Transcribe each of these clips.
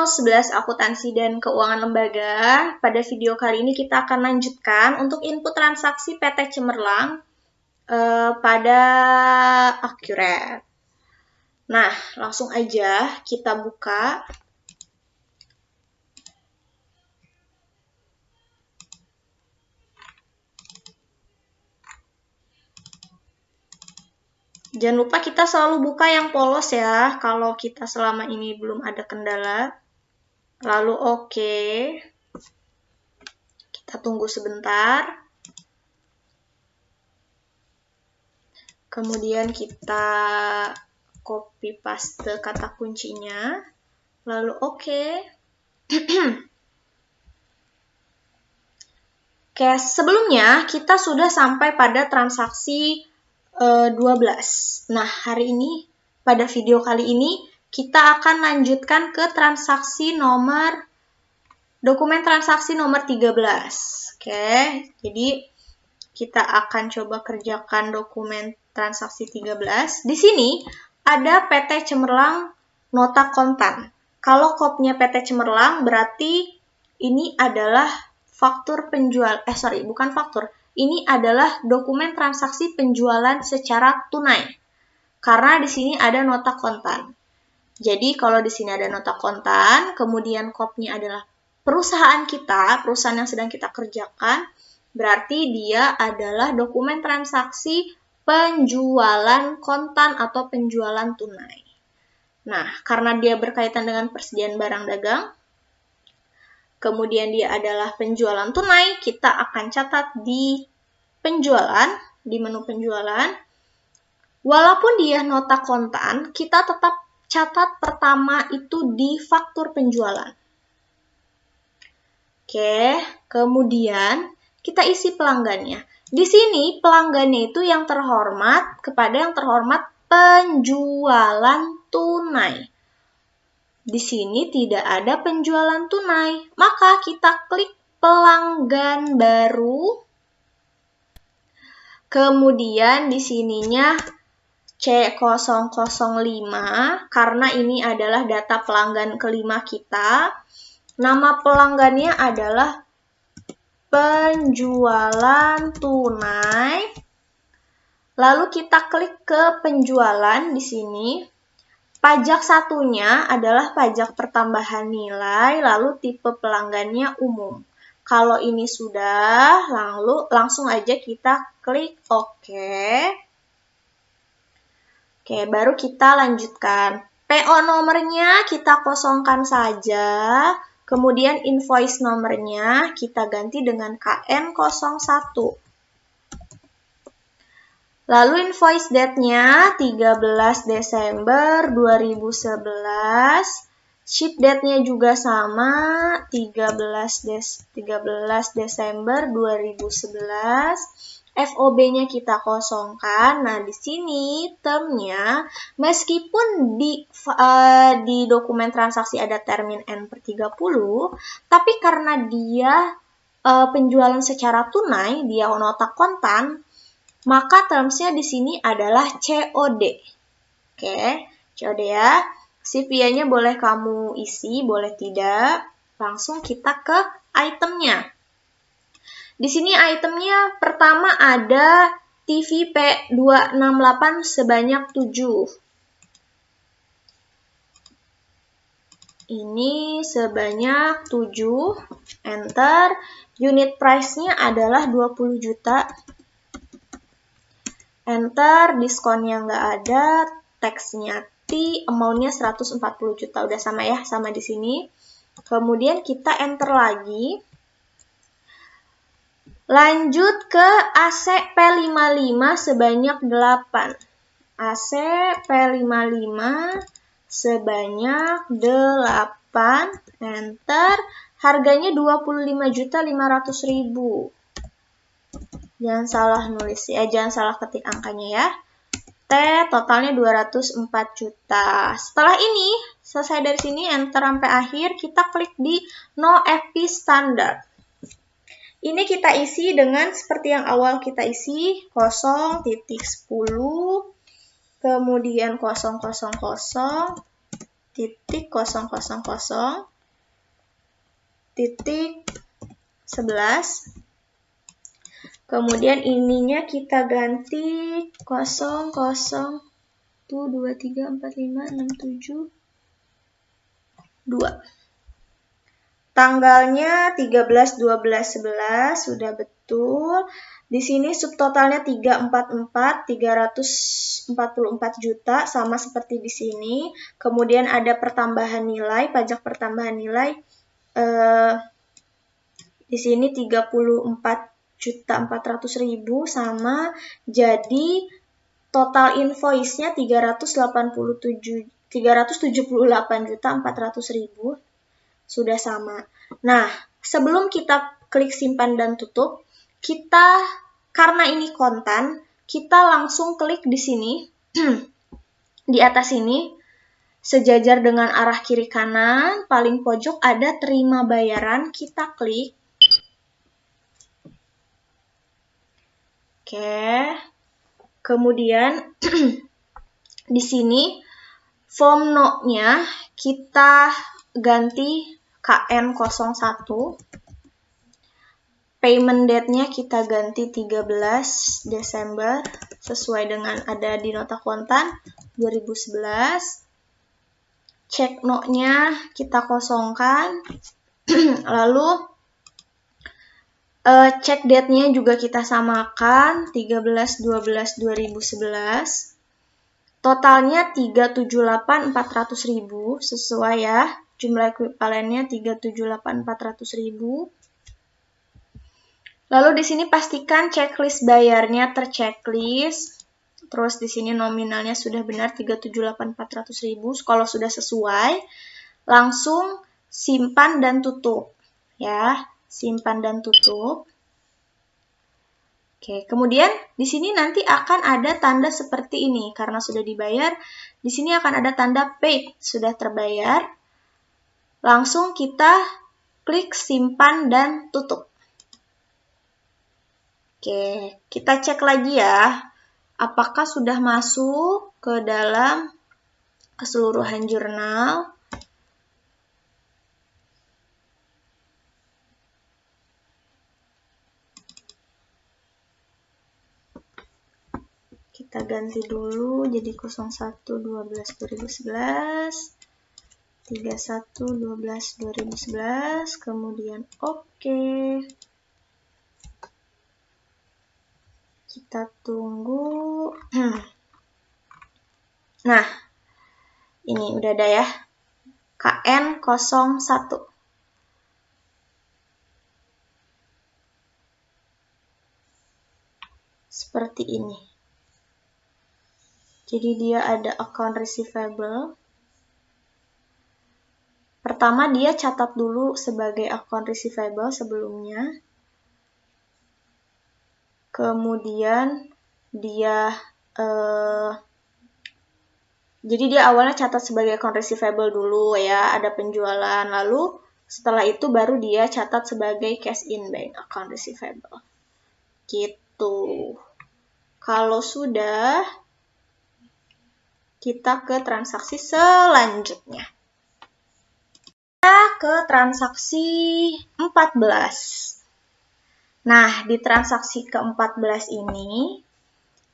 channel 11 Akuntansi dan Keuangan Lembaga. Pada video kali ini kita akan lanjutkan untuk input transaksi PT Cemerlang pada Accurate. Nah, langsung aja kita buka. Jangan lupa kita selalu buka yang polos ya, kalau kita selama ini belum ada kendala. Lalu oke. Kita tunggu sebentar. Kemudian kita copy paste kata kuncinya. Lalu oke. Oke, sebelumnya kita sudah sampai pada transaksi 12. Nah, hari ini, pada video kali ini, kita akan lanjutkan ke dokumen transaksi nomor 13. Oke, jadi kita akan coba kerjakan dokumen transaksi 13. Di sini ada PT Cemerlang nota kontan. Kalau kopnya PT Cemerlang berarti ini adalah faktur penjual, bukan faktur. Ini adalah dokumen transaksi penjualan secara tunai. Karena di sini ada nota kontan. Jadi kalau di sini ada nota kontan, kemudian kopnya adalah perusahaan kita, perusahaan yang sedang kita kerjakan, berarti dia adalah dokumen transaksi penjualan kontan atau penjualan tunai. Nah, karena dia berkaitan dengan persediaan barang dagang, kemudian dia adalah penjualan tunai, kita akan catat di penjualan, di menu penjualan. Walaupun dia nota kontan, kita tetap catat pertama itu di faktur penjualan. Oke, kemudian kita isi pelanggannya. Di sini pelanggannya itu yang terhormat kepada yang terhormat penjualan tunai. Di sini tidak ada penjualan tunai, maka kita klik pelanggan baru. Kemudian di sininya C005, karena ini adalah data pelanggan kelima kita. Nama pelanggannya adalah penjualan tunai. Lalu kita klik ke penjualan di sini. Pajak satunya adalah pajak pertambahan nilai, lalu tipe pelanggannya umum. Kalau ini sudah, langsung aja kita klik OK. Oke, baru kita lanjutkan. PO nomornya kita kosongkan saja. Kemudian invoice nomornya kita ganti dengan KN01. Lalu invoice date-nya 13 Desember 2011. Ship date-nya juga sama 13 Desember 2011. FOB-nya kita kosongkan. Nah, di sini term-nya meskipun di dokumen transaksi ada termin N/30, tapi karena dia penjualan secara tunai, dia nota kontan, maka terms-nya di sini adalah COD. Oke, COD ya. CVA-nya boleh kamu isi, boleh tidak. Langsung kita ke itemnya. Di sini itemnya pertama ada TV P268 sebanyak 7. Ini sebanyak 7. Enter. Unit price-nya adalah 20 juta. Enter, diskonnya nggak ada, tax-nya T, amount-nya 140 juta. Udah sama ya, sama di sini. Kemudian kita enter lagi. Lanjut ke AC P55 sebanyak 8. AC P55 sebanyak 8. Enter, harganya 25.500.000. Jangan salah nulis ya, jangan salah ketik angkanya ya. T totalnya 204 juta. Setelah ini, selesai dari sini, enter sampai akhir, kita klik di No FP Standard. Ini kita isi dengan seperti yang awal kita isi, 0.10, kemudian 000.000, Kemudian ininya kita ganti 0, 0, 1, 2, 3, 4, 5, 6, 7, 2. Tanggalnya 13, 12, 11, sudah betul. Di sini subtotalnya 344, 344 juta, sama seperti di sini. Kemudian ada pertambahan nilai, pajak pertambahan nilai. Di sini 34.400.000 sama, jadi total invoice-nya 378.400.000 sudah sama. Nah, sebelum kita klik simpan dan tutup, karena ini kontan, kita langsung klik di sini, di atas ini, sejajar dengan arah kiri kanan, paling pojok ada terima bayaran, kita klik. Oke. Kemudian di sini form no-nya kita ganti KN01. Payment date-nya kita ganti 13 Desember sesuai dengan ada di nota kontan 2011. Check no-nya kita kosongkan. Lalu check date-nya juga kita samakan 13/12/2011. Totalnya 378.400.000 sesuai ya. Jumlah ekuivalennya 378.400.000. Lalu di sini pastikan checklist bayarnya terchecklist. Terus di sini nominalnya sudah benar 378.400.000. Kalau sudah sesuai, langsung simpan dan tutup ya. Simpan dan tutup. Oke, kemudian di sini nanti akan ada tanda seperti ini karena sudah dibayar. Di sini akan ada tanda paid, sudah terbayar. Langsung kita klik simpan dan tutup. Oke, kita cek lagi ya. Apakah sudah masuk ke dalam keseluruhan jurnal? Kita ganti dulu jadi 01/12/2011, 31/12/2011, kemudian oke. Kita tunggu. Nah, ini udah ada ya. KN01. Seperti ini. Jadi dia ada account receivable. Pertama dia catat dulu sebagai account receivable sebelumnya. Kemudian dia jadi dia awalnya catat sebagai account receivable dulu ya, ada penjualan. Lalu setelah itu baru dia catat sebagai cash in bank account receivable. Gitu. Kalau sudah, kita ke transaksi selanjutnya. Kita ke transaksi 14. Nah, di transaksi ke-14 ini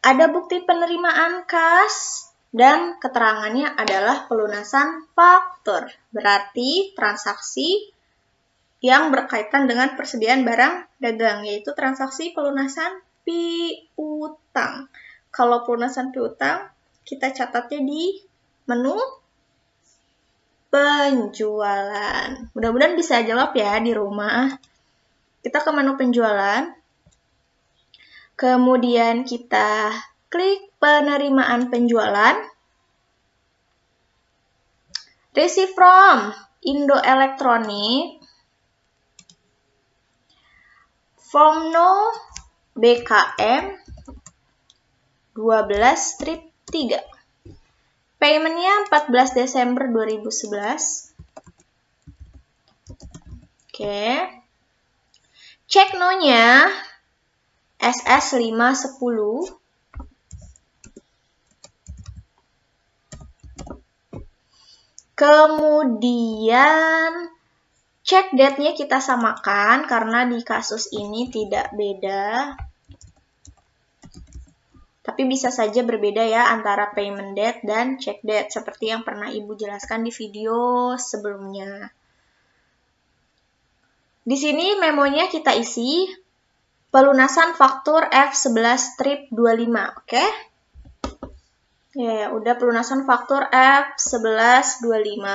ada bukti penerimaan kas dan keterangannya adalah pelunasan faktur. Berarti transaksi yang berkaitan dengan persediaan barang dagang, yaitu transaksi pelunasan piutang. Kalau pelunasan piutang, kita catatnya di menu penjualan. Mudah-mudahan bisa jawab ya di rumah. Kita ke menu penjualan. Kemudian kita klik penerimaan penjualan. Receive from Indo Elektronik. Form no BKM 12/3. Payment-nya 14 Desember 2011. Oke. Cek no-nya SS510. Kemudian Check date-nya kita samakan karena di kasus ini tidak beda. Tapi bisa saja berbeda ya antara payment date dan check date seperti yang pernah Ibu jelaskan di video sebelumnya. Di sini memonya kita isi pelunasan faktur F11-25, oke? Ya, udah pelunasan faktur F1125.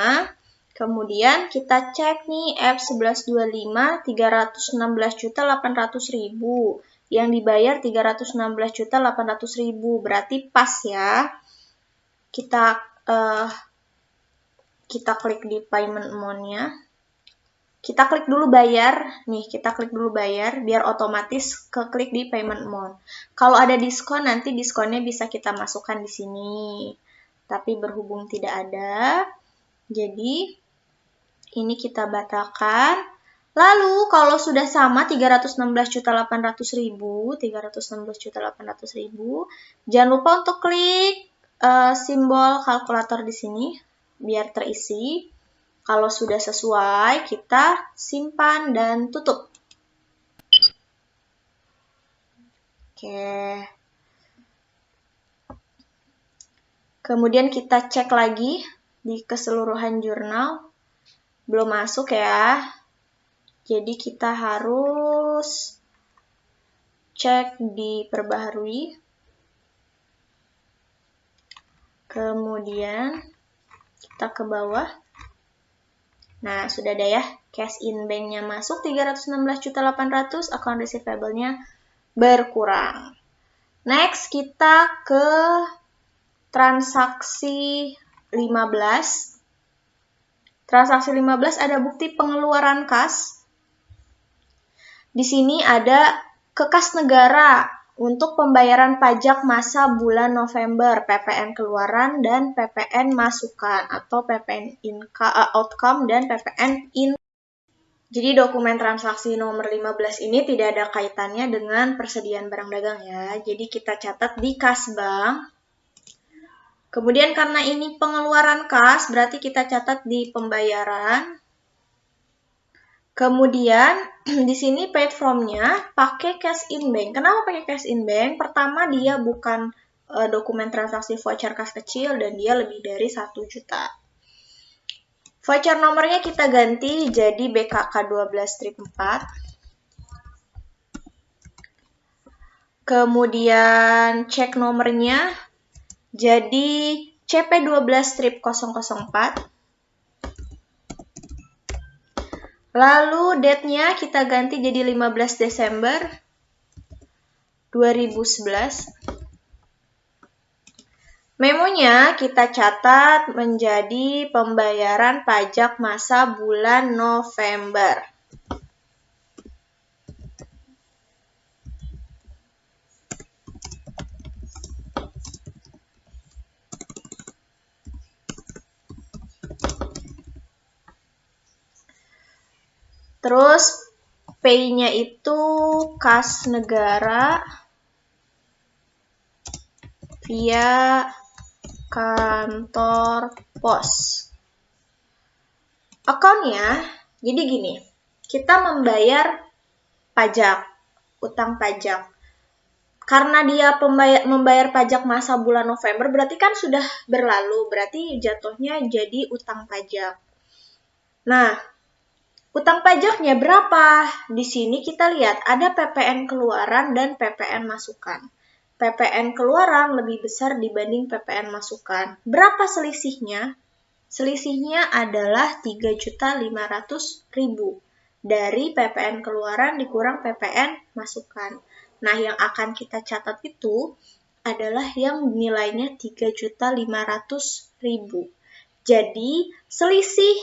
Kemudian kita cek nih F1125 316.800.000. Yang dibayar 316.800.000. Berarti pas ya. Kita klik di payment amount-nya. Kita klik dulu bayar. Nih, kita klik dulu bayar biar otomatis keklik di payment amount. Kalau ada diskon, nanti diskonnya bisa kita masukkan di sini. Tapi berhubung tidak ada, jadi ini kita batalkan. Lalu kalau sudah sama 316.800.000, jangan lupa untuk klik simbol kalkulator di sini biar terisi. Kalau sudah sesuai, kita simpan dan tutup. Oke. Kemudian kita cek lagi di keseluruhan jurnal. Belum masuk ya. Jadi kita harus cek di perbaharui. Kemudian kita ke bawah. Nah, sudah ada ya. Cash in bank-nya masuk 316.800.000, account receivable-nya berkurang. Next, kita ke transaksi 15. Transaksi 15 ada bukti pengeluaran kas. Di sini ada ke kas negara untuk pembayaran pajak masa bulan November, PPN keluaran dan PPN masukan atau PPN outcome dan PPN in. Jadi dokumen transaksi nomor 15 ini tidak ada kaitannya dengan persediaan barang dagang ya. Jadi kita catat di kas bank. Kemudian karena ini pengeluaran kas, berarti kita catat di pembayaran. Kemudian di sini paid from-nya pakai cash in bank. Kenapa pakai cash in bank? Pertama, dia bukan dokumen transaksi voucher kas kecil dan dia lebih dari 1 juta. Voucher nomornya kita ganti jadi BKK 12-4. Kemudian cek nomornya jadi CP12-004. Lalu date-nya kita ganti jadi 15 Desember 2011. Memonya kita catat menjadi pembayaran pajak masa bulan November. Terus pay-nya itu kas negara via kantor pos. Akunnya, jadi gini, kita membayar pajak, utang pajak. Karena dia membayar pajak masa bulan November, berarti kan sudah berlalu, berarti jatuhnya jadi utang pajak. Nah, utang pajaknya berapa? Di sini kita lihat ada PPN keluaran dan PPN masukan. PPN keluaran lebih besar dibanding PPN masukan. Berapa selisihnya? Selisihnya adalah 3.500.000 dari PPN keluaran dikurang PPN masukan. Nah, yang akan kita catat itu adalah yang nilainya 3.500.000. Jadi, selisih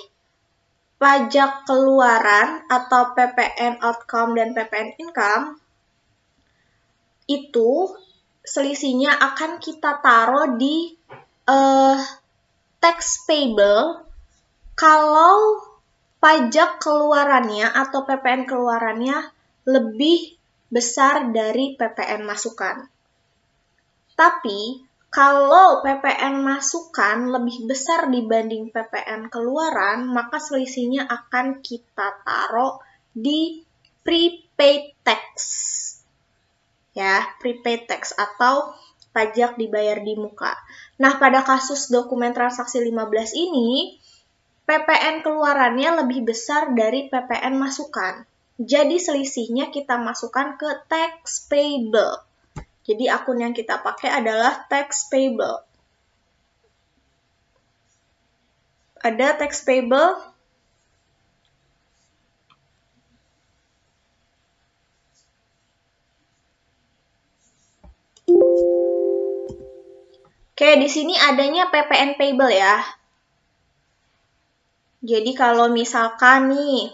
pajak keluaran atau PPN outcome dan PPN income itu selisihnya akan kita taruh di tax payable kalau pajak keluarannya atau PPN keluarannya lebih besar dari PPN masukan. Tapi Kalau PPN masukan lebih besar dibanding PPN keluaran, maka selisihnya akan kita taruh di prepaid tax. Ya, prepaid tax atau pajak dibayar di muka. Nah, pada kasus dokumen transaksi 15 ini, PPN keluarannya lebih besar dari PPN masukan. Jadi selisihnya kita masukkan ke tax payable. Jadi akun yang kita pakai adalah tax payable. Ada tax payable. Oke, di sini adanya PPN payable ya. Jadi kalau misalkan nih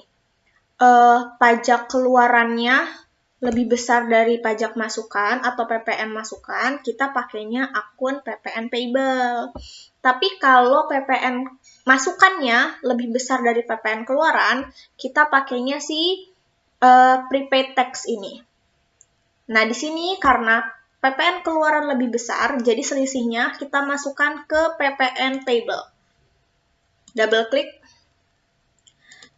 pajak keluarannya lebih besar dari pajak masukan atau PPN masukan, kita pakainya akun PPN payable. Tapi kalau PPN masukannya lebih besar dari PPN keluaran, kita pakainya si prepaid tax ini. Nah, di sini karena PPN keluaran lebih besar, jadi selisihnya kita masukkan ke PPN payable. Double klik.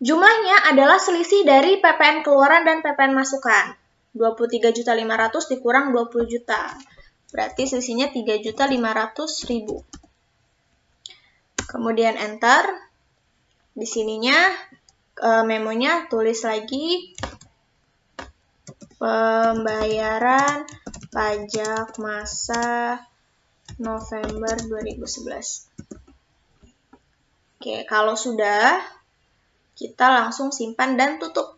Jumlahnya adalah selisih dari PPN keluaran dan PPN masukan. 23.500 dikurang 20 juta. Berarti selisihnya 3.500.000. Kemudian enter. Di sininya memonya tulis lagi pembayaran pajak masa November 2011. Oke, kalau sudah, kita langsung simpan dan tutup.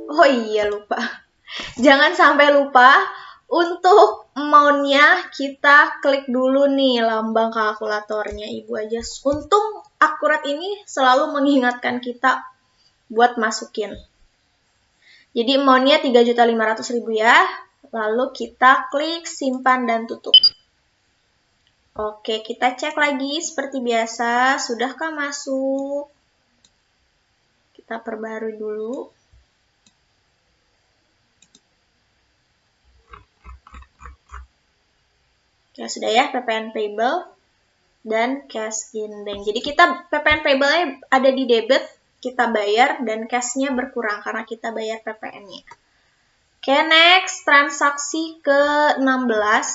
Oh iya, lupa. Jangan sampai lupa, untuk amount-nya kita klik dulu nih lambang kalkulatornya Ibu aja. Untung akurat ini selalu mengingatkan kita buat masukin. Jadi amount-nya 3.500.000 ya. Lalu kita klik simpan dan tutup. Oke, kita cek lagi seperti biasa. Sudahkah masuk? Kita perbarui dulu. Ya sudah ya, PPN payable dan cash in bank. Jadi kita PPN payable-nya ada di debit, kita bayar, dan cash-nya berkurang karena kita bayar PPN-nya. Oke, next, transaksi ke-16.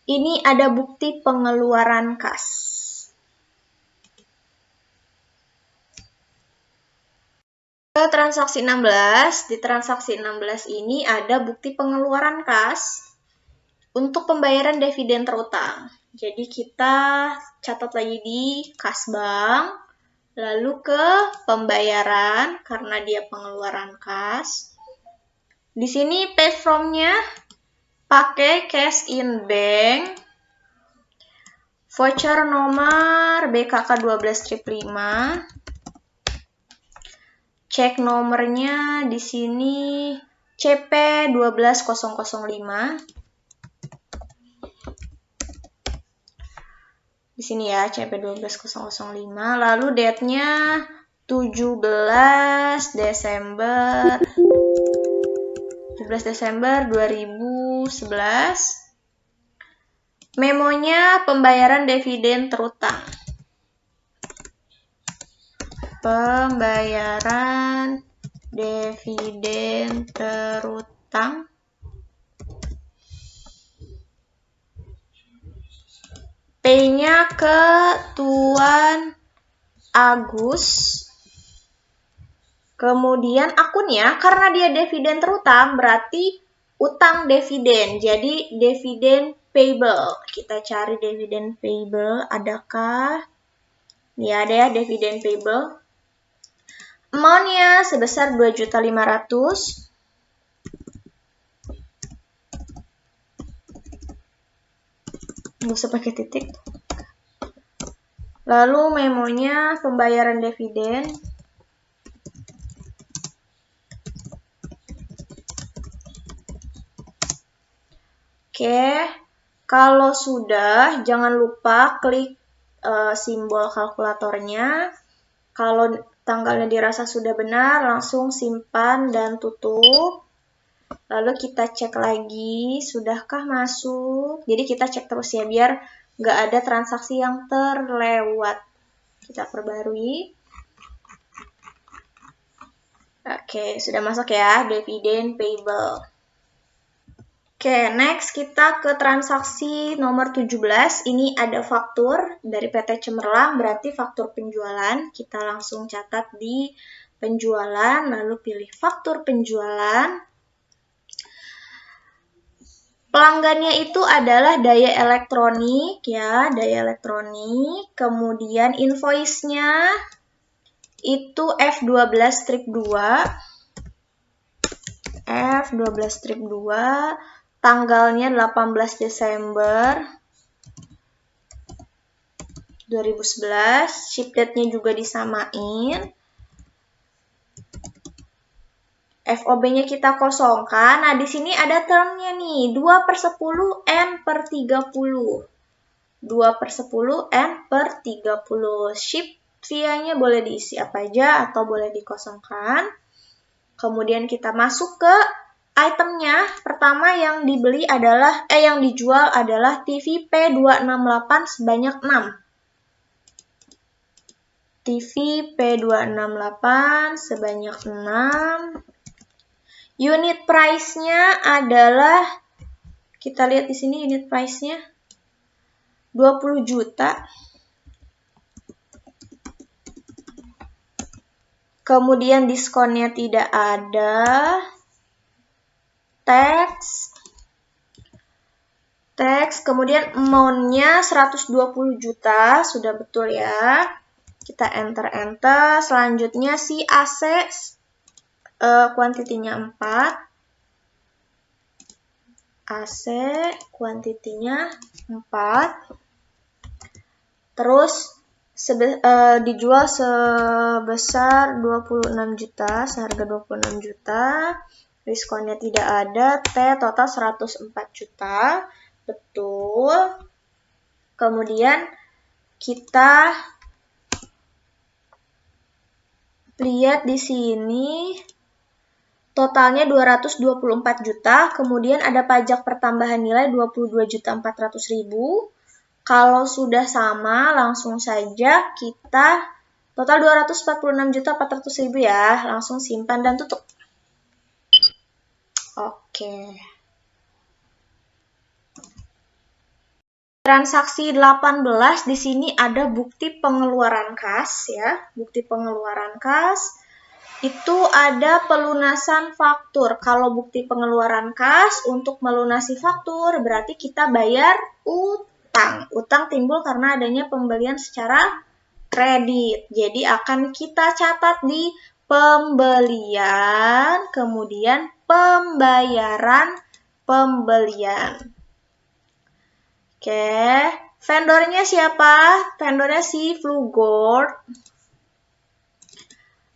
Ini ada bukti pengeluaran kas. Ke transaksi 16, di transaksi 16 ini ada bukti pengeluaran kas untuk pembayaran dividen terutang. Jadi kita catat lagi di kas bank, lalu ke pembayaran karena dia pengeluaran kas. Di sini pay from-nya pakai cash in bank, voucher nomor BKK 12/5. Cek nomornya di sini CP 12005. Di sini ya, CP 12005. Lalu date-nya 17 Desember 2011. Memonya pembayaran dividen terutang. Pembayaran dividen terutang. P-nya ke Tuan Agus. Kemudian akunnya, karena dia dividen terutang, berarti utang dividen. Jadi dividen payable. Kita cari dividen payable. Adakah? Ini ada ya, dividen payable. Amount-nya sebesar 2.500.000. Nggak usah pakai titik. Lalu memonya pembayaran dividen. Oke, kalau sudah jangan lupa klik simbol kalkulatornya. Kalau tanggalnya dirasa sudah benar, langsung simpan dan tutup. Lalu kita cek lagi, sudahkah masuk? Jadi kita cek terus ya, biar nggak ada transaksi yang terlewat. Kita perbarui. Oke, sudah masuk ya, dividen payable. Oke, next kita ke transaksi nomor 17. Ini ada faktur dari PT Cemerlang, berarti faktur penjualan. Kita langsung catat di penjualan, lalu pilih faktur penjualan. Pelanggannya itu adalah daya elektronik ya, daya elektronik. Kemudian invoice-nya itu F12 strip 2. F12 strip 2. Tanggalnya 18 Desember 2011, ship date-nya juga disamain. FOB-nya kita kosongkan. Nah, di sini ada termnya nih, 2/10 N/30. 2/10 N/30. Ship via-nya boleh diisi apa aja atau boleh dikosongkan. Kemudian kita masuk ke itemnya. Pertama yang dibeli adalah yang dijual adalah TV P268 sebanyak 6. TV P268 sebanyak 6. Unit price-nya adalah, kita lihat di sini unit price-nya 20 juta. Kemudian diskonnya tidak ada. Tax, kemudian amount-nya 120 juta, sudah betul ya. Kita enter. Selanjutnya si AC kuantitinya 4. AC kuantitinya 4. Terus dijual sebesar 26 juta, seharga 26 juta. Diskonnya tidak ada, T total 104 juta. Betul. Kemudian kita lihat di sini totalnya 224 juta, kemudian ada pajak pertambahan nilai 22.400.000. Kalau sudah sama, langsung saja kita total 246.400.000 ya, langsung simpan dan tutup. Oke. Transaksi 18, di sini ada bukti pengeluaran kas ya. Bukti pengeluaran kas itu ada pelunasan faktur. Kalau bukti pengeluaran kas untuk melunasi faktur berarti kita bayar utang. Utang timbul karena adanya pembelian secara kredit. Jadi akan kita catat di pembelian, kemudian pembayaran pembelian. Oke, vendornya siapa? Vendornya si Flugord.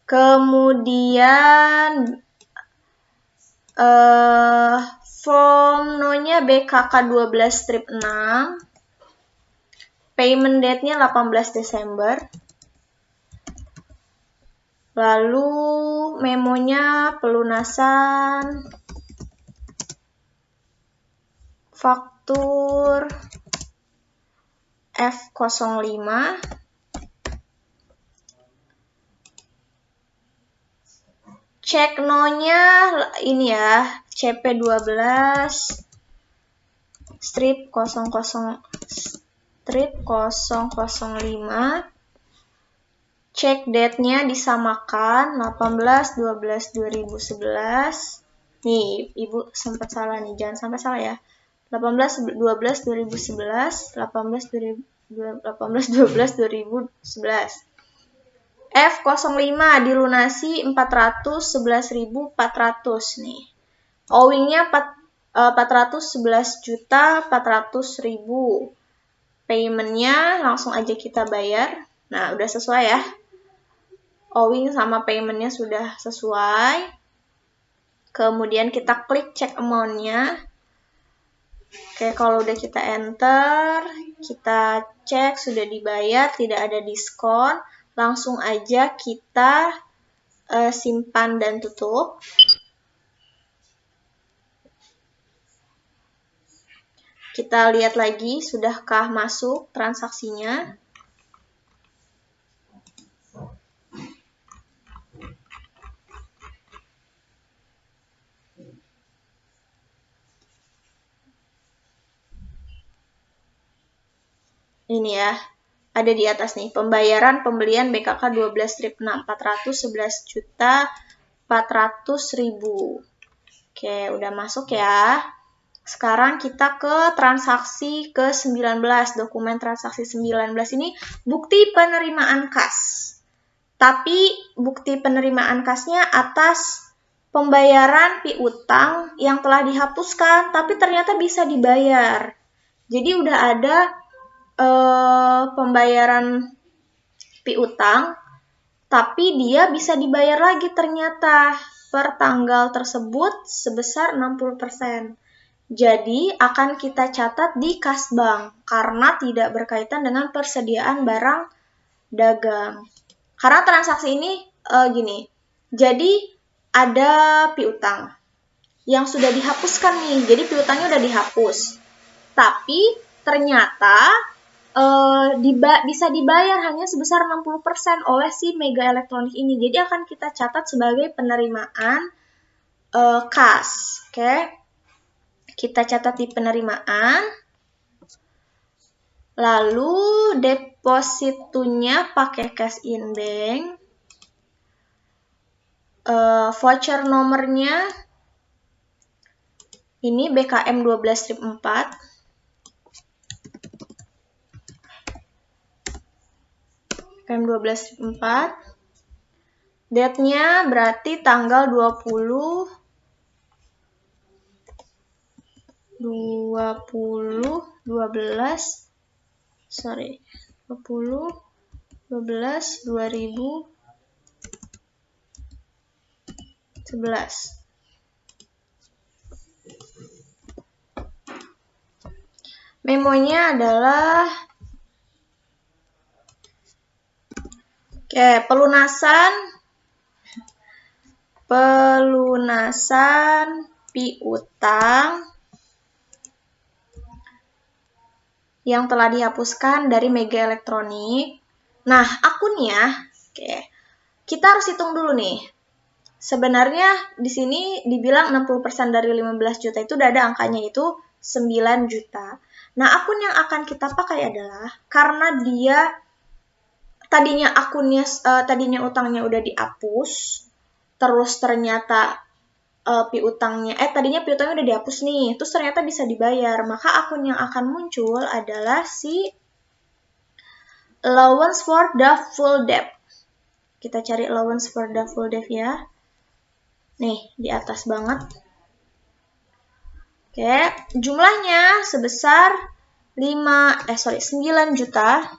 Kemudian form-nya BKK 12 strip 6. Payment date-nya 18 Desember. Lalu memonya pelunasan faktur F05. Cek no-nya ini ya, CP12 strip 005. Cek date-nya disamakan 18/12/2011. Nih, Ibu sempat salah nih, jangan sampai salah ya. 18/12/2011, 18/12/2011. F05 dilunasi 411.400 nih. Owing-nya 411.400.000. Payment-nya langsung aja kita bayar. Nah, udah sesuai ya. Owing sama payment-nya sudah sesuai. Kemudian kita klik check amount-nya. Oke, kalau udah kita enter, kita cek sudah dibayar, tidak ada diskon. Langsung aja kita simpan dan tutup. Kita lihat lagi, sudahkah masuk transaksinya? Ini ya, ada di atas nih, pembayaran pembelian BKK 12 strip 6, 411.400.000. Oke, udah masuk ya. Sekarang kita ke transaksi ke-19, dokumen transaksi 19 ini bukti penerimaan kas. Tapi bukti penerimaan kasnya atas pembayaran piutang yang telah dihapuskan, tapi ternyata bisa dibayar. Jadi udah ada pembayaran piutang, tapi dia bisa dibayar lagi ternyata per tanggal tersebut sebesar 60%. Jadi akan kita catat di kas bank karena tidak berkaitan dengan persediaan barang dagang. Karena transaksi ini gini, jadi ada piutang yang sudah dihapuskan nih, jadi piutangnya udah dihapus. Tapi ternyata bisa dibayar hanya sebesar 60% oleh si Mega Elektronik ini. Jadi akan kita catat sebagai penerimaan kas. Oke. Kita catat di penerimaan. Lalu depositunya pakai cash in bank. Voucher nomornya ini BKM 12 strip 4. BKM 12 strip 4. Date-nya berarti tanggal 20 2011. Memonya adalah pelunasan piutang yang telah dihapuskan dari Mega Elektronik. Nah, akunnya, kita harus hitung dulu nih. Sebenarnya di sini dibilang 60% dari 15 juta itu udah ada angkanya, itu 9 juta. Nah, akun yang akan kita pakai adalah karena dia tadinya utangnya udah dihapus, terus ternyata tadinya piutangnya udah dihapus nih, terus ternyata bisa dibayar, maka akun yang akan muncul adalah si allowance for the full debt. Kita cari allowance for the full debt ya. Nih, di atas banget. Oke, jumlahnya sebesar 9 juta.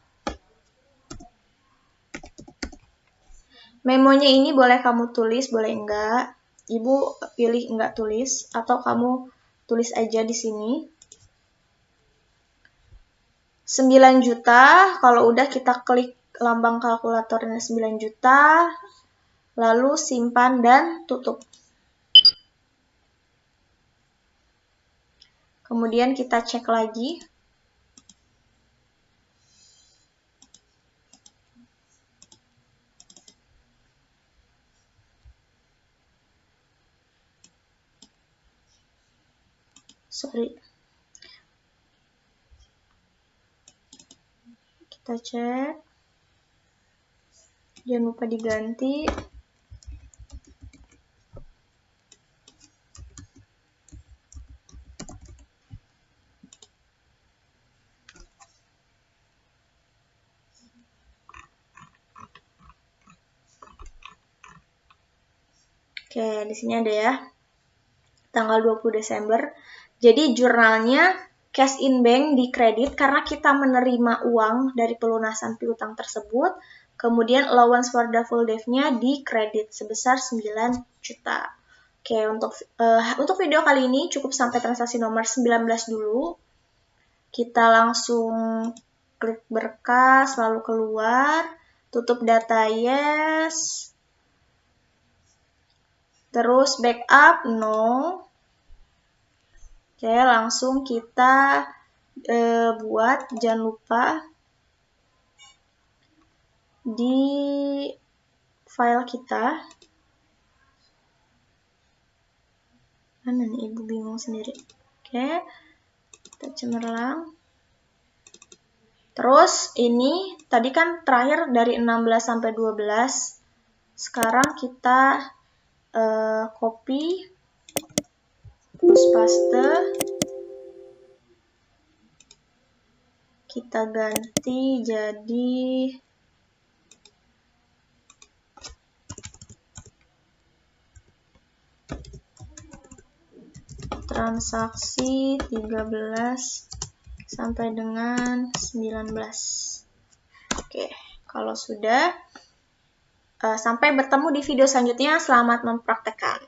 Memonya ini boleh kamu tulis, boleh enggak. Ibu pilih enggak tulis, atau kamu tulis aja di sini. 9 juta, kalau udah kita klik lambang kalkulatornya 9 juta, lalu simpan dan tutup. Kemudian kita cek lagi. Kita cek. Jangan lupa diganti. Oke, di sini ada ya. Tanggal 20 Desember. Jadi jurnalnya cash in bank di kredit karena kita menerima uang dari pelunasan piutang tersebut. Kemudian allowance for the full debt-nya di kredit sebesar 9 juta. Oke, untuk video kali ini cukup sampai transaksi nomor 19 dulu. Kita langsung klik berkas, lalu keluar, tutup data yes. Terus backup no. Oke, langsung kita buat, jangan lupa di file kita, mana nih, Ibu bingung sendiri. Oke, kita cemerlang. Terus ini tadi kan terakhir dari 16 sampai 12. Sekarang kita copy, terus paste. Kita ganti jadi transaksi 13 sampai dengan 19. Oke, kalau sudah, sampai bertemu di video selanjutnya. Selamat mempraktekkan.